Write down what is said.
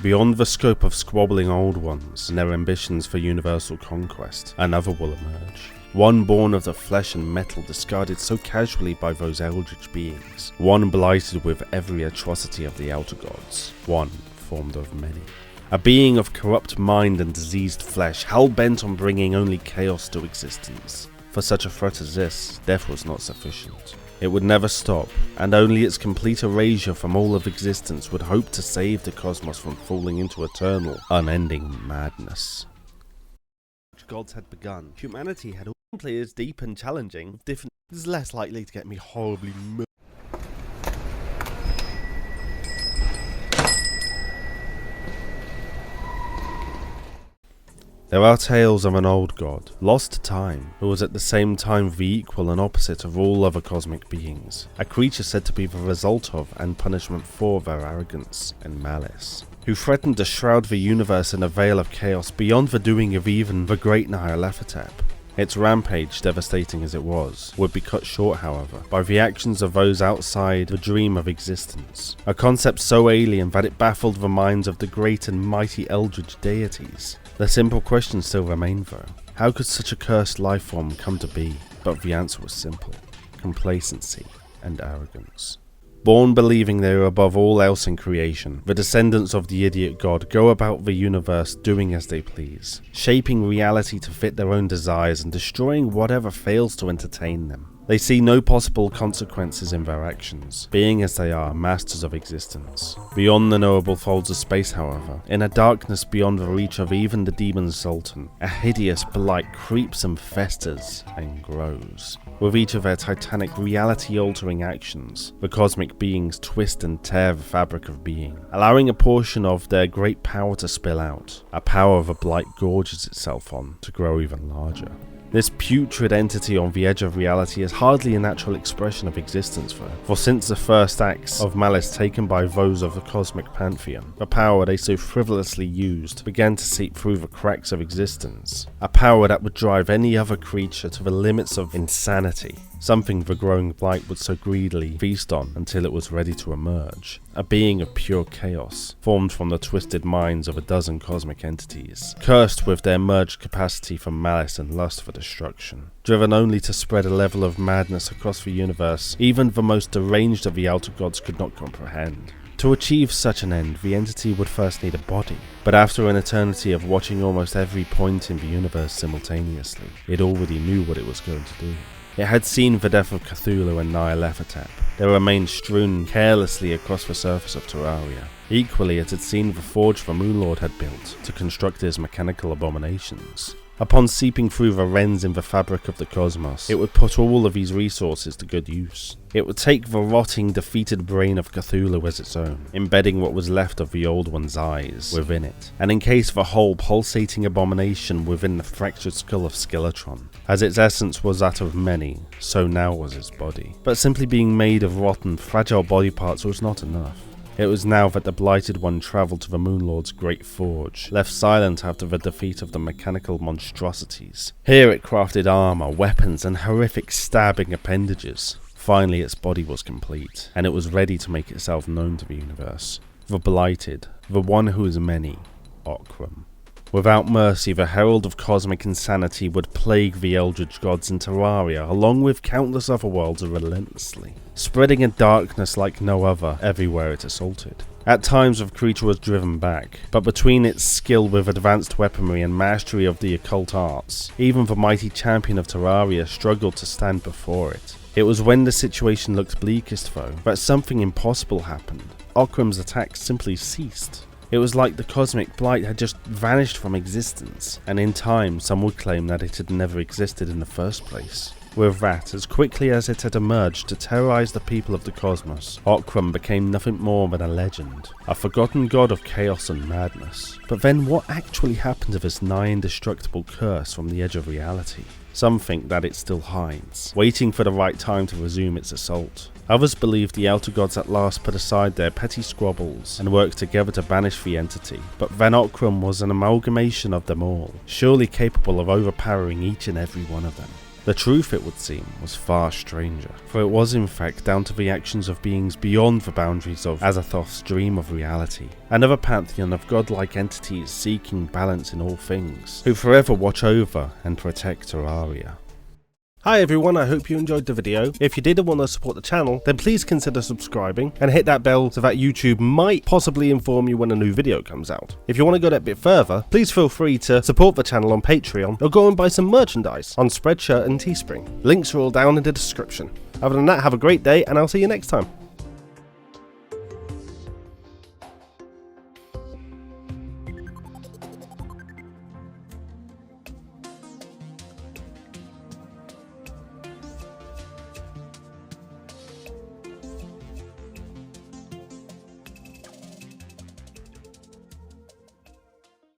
Beyond the scope of squabbling old ones and their ambitions for universal conquest, another will emerge. One born of the flesh and metal discarded so casually by those eldritch beings. One blighted with every atrocity of the outer gods. One formed of many. A being of corrupt mind and diseased flesh, hell-bent on bringing only chaos to existence. For such a threat as this, death was not sufficient. It would never stop, and only its complete erasure from all of existence would hope to save the cosmos from falling into eternal, unending madness. Gods had begun. Humanity had all players deep and challenging, with different is less likely to get me horribly There are tales of an old god, lost to time, who was at the same time the equal and opposite of all other cosmic beings, a creature said to be the result of and punishment for their arrogance and malice, who threatened to shroud the universe in a veil of chaos beyond the doing of even the great Nyarlathotep. Its rampage, devastating as it was, would be cut short, however, by the actions of those outside the dream of existence, a concept so alien that it baffled the minds of the great and mighty eldritch deities. The simple question still remained though, how could such a cursed life form come to be? But the answer was simple: complacency and arrogance. Born believing they were above all else in creation, the descendants of the idiot god go about the universe doing as they please, shaping reality to fit their own desires and destroying whatever fails to entertain them. They see no possible consequences in their actions, being as they are masters of existence. Beyond the knowable folds of space, however, in a darkness beyond the reach of even the demon sultan, a hideous blight creeps and festers and grows. With each of their titanic reality-altering actions, the cosmic beings twist and tear the fabric of being, allowing a portion of their great power to spill out, a power the blight gorges itself on to grow even larger. This putrid entity on the edge of reality is hardly a natural expression of existence for since the first acts of malice taken by those of the cosmic pantheon, the power they so frivolously used began to seep through the cracks of existence, a power that would drive any other creature to the limits of insanity, something the growing blight would so greedily feast on until it was ready to emerge, a being of pure chaos, formed from the twisted minds of a dozen cosmic entities, cursed with their merged capacity for malice and lust for destruction, driven only to spread a level of madness across the universe even the most deranged of the outer gods could not comprehend. To achieve such an end, the entity would first need a body, but after an eternity of watching almost every point in the universe simultaneously, it already knew what it was going to do. It had seen the death of Cthulhu and Nyarlathotep, their remains strewn carelessly across the surface of Terraria. Equally, it had seen the forge the Moonlord had built to construct his mechanical abominations. Upon seeping through the rents in the fabric of the cosmos, it would put all of these resources to good use. It would take the rotting, defeated brain of Cthulhu as its own, embedding what was left of the Old One's eyes within it, and encase the whole pulsating abomination within the fractured skull of Skeletron. As its essence was that of many, so now was its body. But simply being made of rotten, fragile body parts was not enough. It was now that the Blighted One travelled to the Moonlord's great forge, left silent after the defeat of the mechanical monstrosities. Here it crafted armour, weapons, and horrific stabbing appendages. Finally, its body was complete, and it was ready to make itself known to the universe. The Blighted, the one who is many, Okram. Without mercy, the herald of cosmic insanity would plague the eldritch gods in Terraria, along with countless other worlds relentlessly, spreading a darkness like no other everywhere it assaulted. At times the creature was driven back, but between its skill with advanced weaponry and mastery of the occult arts, even the mighty champion of Terraria struggled to stand before it. It was when the situation looked bleakest though, that something impossible happened. Okram's attacks simply ceased. It was like the cosmic blight had just vanished from existence, and in time some would claim that it had never existed in the first place. With that, as quickly as it had emerged to terrorize the people of the cosmos, Okram became nothing more than a legend, a forgotten god of chaos and madness. But then what actually happened to this nigh indestructible curse from the edge of reality? Some think that it still hides, waiting for the right time to resume its assault. Others believe the outer gods at last put aside their petty squabbles and worked together to banish the entity, but Van Okram was an amalgamation of them all, surely capable of overpowering each and every one of them. The truth, it would seem, was far stranger, for it was in fact down to the actions of beings beyond the boundaries of Azathoth's dream of reality, another pantheon of godlike entities seeking balance in all things, who forever watch over and protect Terraria. Hi everyone, I hope you enjoyed the video. If you did and want to support the channel, then please consider subscribing and hit that bell so that YouTube might possibly inform you when a new video comes out. If you want to go that bit further, please feel free to support the channel on Patreon or go and buy some merchandise on Spreadshirt and Teespring. Links are all down in the description. Other than that, have a great day and I'll see you next time.